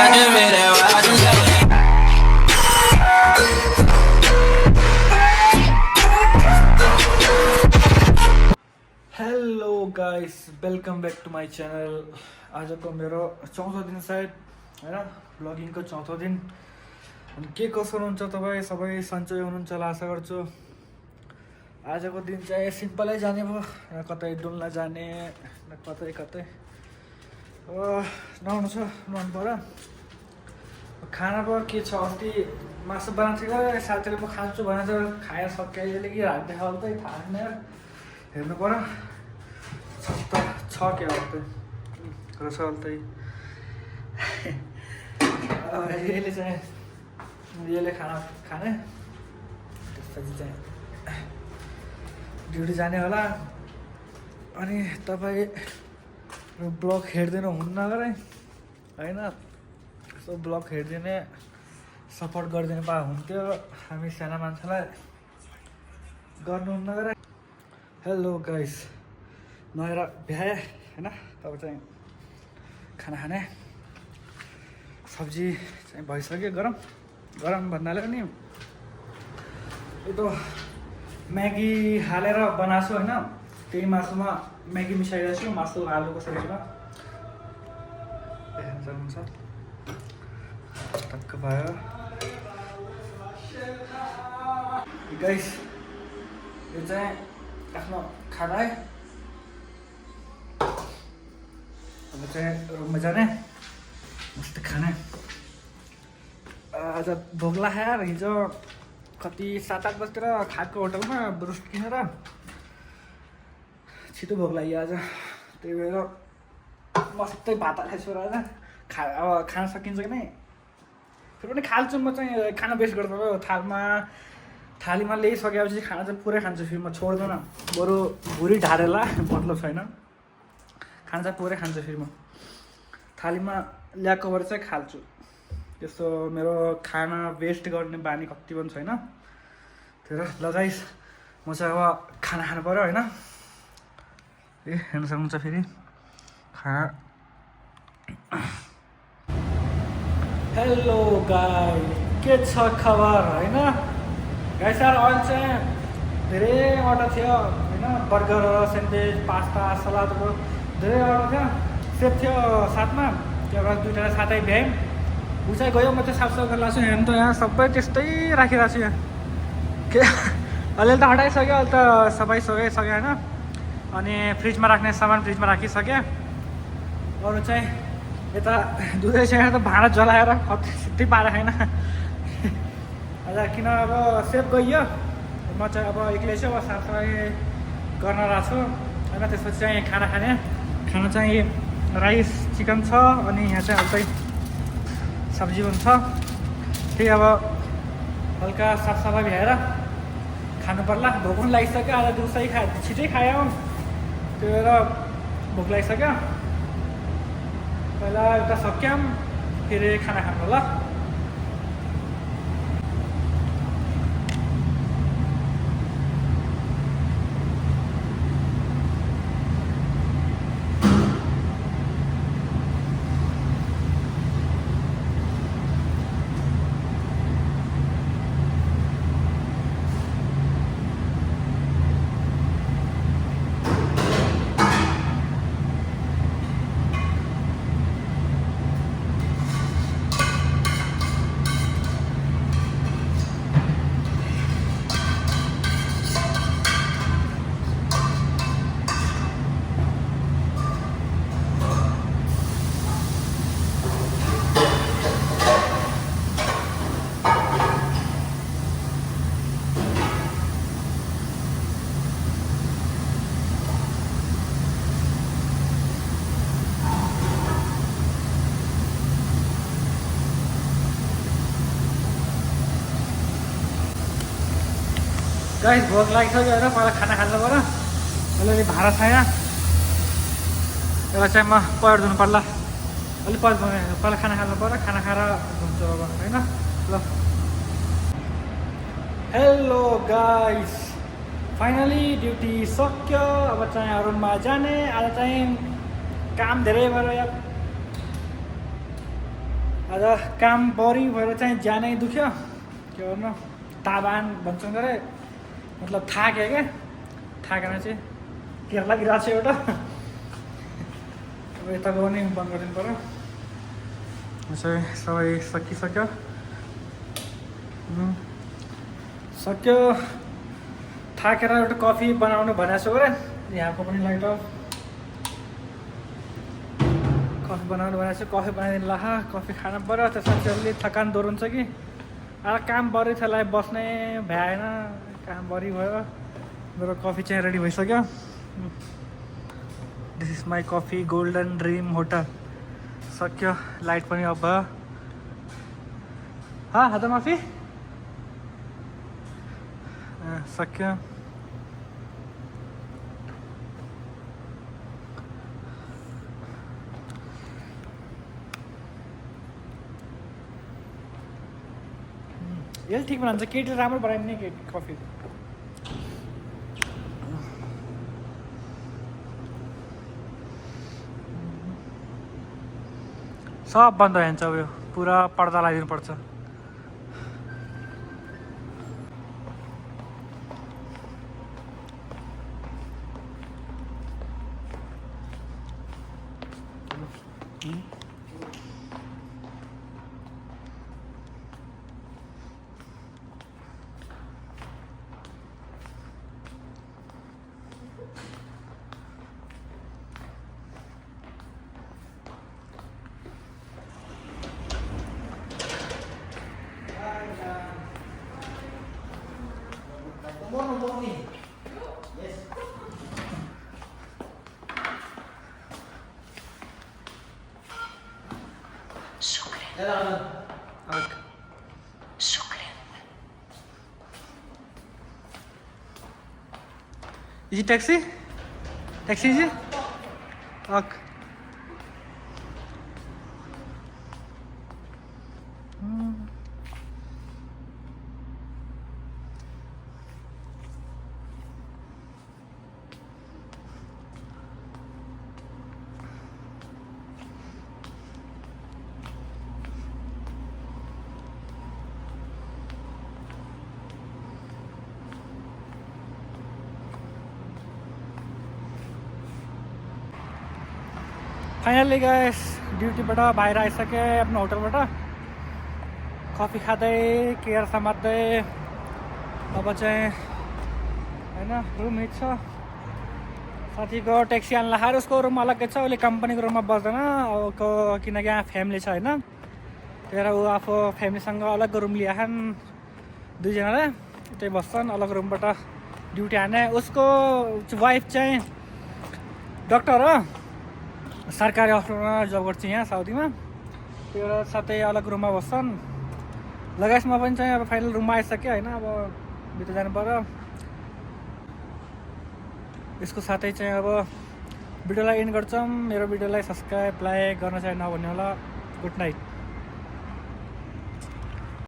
Hello guys, welcome back to my channel. आजको मेरो चौथो दिन सायद होइन, ब्लगिङको चौथो दिन। अनि के कसो हुनुहुन्छ तपाईँ सबै, सन्चै हुनुहुन्छ होला आशा गर्छु। आजको दिन चाहिँ सिम्पलै जाने भयो, कतै डुल्न जाने, कतै कतै नुहाउनु छ, नुहाउनु पऱ्यो। खाना पो के छ, अस्ति मासु बनाएको थियो, साथीले म खान्छु भनेर खाएर सकिहाल्यो कि राति खाल त थाहा छैन, हेर्नु पऱ्यो। छ क्या हो रसल त यसले खाना खाने, त्यसपछि चाहिँ ड्युटी जाने होला। अनि तपाईँ ब्लग हेर्दैन हुन्न गरे होइन, यसो ब्लग हेरिदिने सपोर्ट गरिदिनु पा हुन्थ्यो, हामी साना मान्छेलाई गर्नुहुन्न गरे। हेलो गाइस, नुहाएर भ्याए होइन, तब चाहिँ खाना खाने। सब्जी चाहिँ भइसक्यो, गरम गरम भन्नाले पनि यो त म्यागी हालेर बनाएको छु होइन, त्यही मासुमा म्यागी मिसाइरहेको छु, मासु आलुको सब्जीमा हेर्न सक्नुहुन्छ। टक्क भयो गाइस, यो चाहिँ आफ्नो खाना है। अब चाहिँ रुममा जाने, मस्त खाने। आज भोक लाग्यो यार, हिजो कति 7-8 बजीतिर खाएको होटलमा ब्रुस्ट किनेर, छिटो भोक लाग्यो आज, त्यही भएर मस्तै भात खाइसकेर आज अब खान सकिन्छ कि नै फेरि पनि खाल्छु। म चाहिँ खाना वेस्ट गर्छु, थालीमा ल्याइसकेपछि खाना चाहिँ पुरै खान्छु, फेरि म छोड्दैन, बरु भुँडी ढाडेला मतलब छैन, खाना चाहिँ पुरै खान्छु। फेरि म थालीमा ल्याएको भएर चाहिँ खाल्छु, त्यस्तो मेरो खाना वेस्ट गर्ने बानी कति पनि छैन। त्यही लगाइस म चाहिँ अब खाना खानु पऱ्यो होइन। हेर्न सक्नुहुन्छ फेरि खाना। हेलो गाइस, के छ खबर होइन गाइस? यार अहिले चाहिँ धेरै अर्डर थियो होइन, बर्गर, स्यान्डविच, पास्ता, सलादको धेरै अर्डर थियो। सेफ थियो साथमा, त्यहाँबाट 2जना साथै भ्यायौँ। ऊ चाहिँ गयो, म चाहिँ साफसफाइ गरेर लाग्छु। हेर्नु त यहाँ सबै त्यस्तै राखिरहेको छु। यहाँ के अलिअलि त हटाइसक्यो, अहिले त सबै सकिसक्यो होइन। अनि फ्रिजमा राख्ने सामान फ्रिजमा राखिसक्यो। अरू चाहिँ यता दुधै छ, त भाँडा जलाएर छुट्टै पारेको छैन हजुर, किन अब सेफ गइयो। म चाहिँ अब एक्लै छु, अब साफसफाइ गर्न रहेको छु होइन। त्यसपछि चाहिँ खाना खाने। खाना चाहिँ राइस चिकन छ, अनि यहाँ चाहिँ हल्कै सब्जी पनि छ। त्यही अब हल्का साफसफाइ भ्याएर खानु पर्ला। भोक पनि लागिसक्यो, आज दिउँसै छिटै खायो, त्यही भएर भोक लागिसक्यो। पहिला एउटा सक्यौँ, फेरि खाना खानु होला। गाइस भोक लागिसक्यो होइन, पहिला खाना खानु पर्यो। अलिअलि भाँडा छ यहाँ, यसलाई चाहिँ म पयर धुनु पर्ला। अलिक पहिला खाना खानु पर्यो, खाना खाएर धुन्छु अब होइन। ल हेलो गाइस, फाइनली ड्युटी सक्यो। अब चाहिँ रुममा जाने। आज चाहिँ काम धेरै भयो यार, आज काम बढी भएर चाहिँ ज्यानै दुख्यो के गर्नु ताबान भन्छन् गरे मतलब थाक्यो क्या थाकेर चाहिँ तेल लागिरहेको छ एउटा अब यता गयो नि बन्द गरिदिनु पऱ्यो चाहिँ सबै सकिसक्यो सक्यो थाकेर एउटा कफी बनाउनु भनेको छु गरे यहाँको पनि लाइट अफ कफी बनाउनु भनेको छु कफी बनाइदिनु ला कफी खानु पऱ्यो त्यसपछि अलि थकान दोहोरिन्छ कि अब काम बढी त्यसलाई बस्नै भ्याएन काम बढी भयो मेरो कफी चाहिँ रेडी भइसक्यो this is my coffee golden dream hotel सक्यो लाइट पनि अफ भयो हात माफी सक्यो यसले ठिक बनाउँछ केटी राम्रो बनायो नि केटी कफी सब बन्द हुन्छ उयो पुरा पर्दा लगाइदिनु पर्छ Is it taxi? Taxi is it? Okay. Finally guys ड्युटीबाट बाहिर आइसकेँ आफ्नो होटलबाट कफी खाँदै केयर समात्दै अब चाहिँ होइन रुम हिँड्छ साथीको ट्याक्सी आन्ला खाएर उसको रुम अलग्गै छ उसले कम्पनीको रुममा बस्दैन अब किनकि यहाँ फ्यामिली छ होइन त्यही भएर ऊ आफू फ्यामिलीसँग अलग्गै रुम लिएछन् दुईजनाले त्यही बस्छन् अलग रुमबाट ड्युटी हाने उसको वाइफ चाहिँ डक्टर हो सरकारी हस्पिटलमा जब गर्छु यहाँ साउदीमा त्यो साथै अलग रुममा बस्छन् लगायसमा पनि चाहिँ अब फाइनल रुममा आइसक्यो होइन अब भित्र जानु पर्यो यसको साथै चाहिँ अब भिडियोलाई एन्ड गर्छौँ मेरो भिडियोलाई सब्सक्राइब लाइक गर्न चाहिँ नभन्नु होला गुड नाइट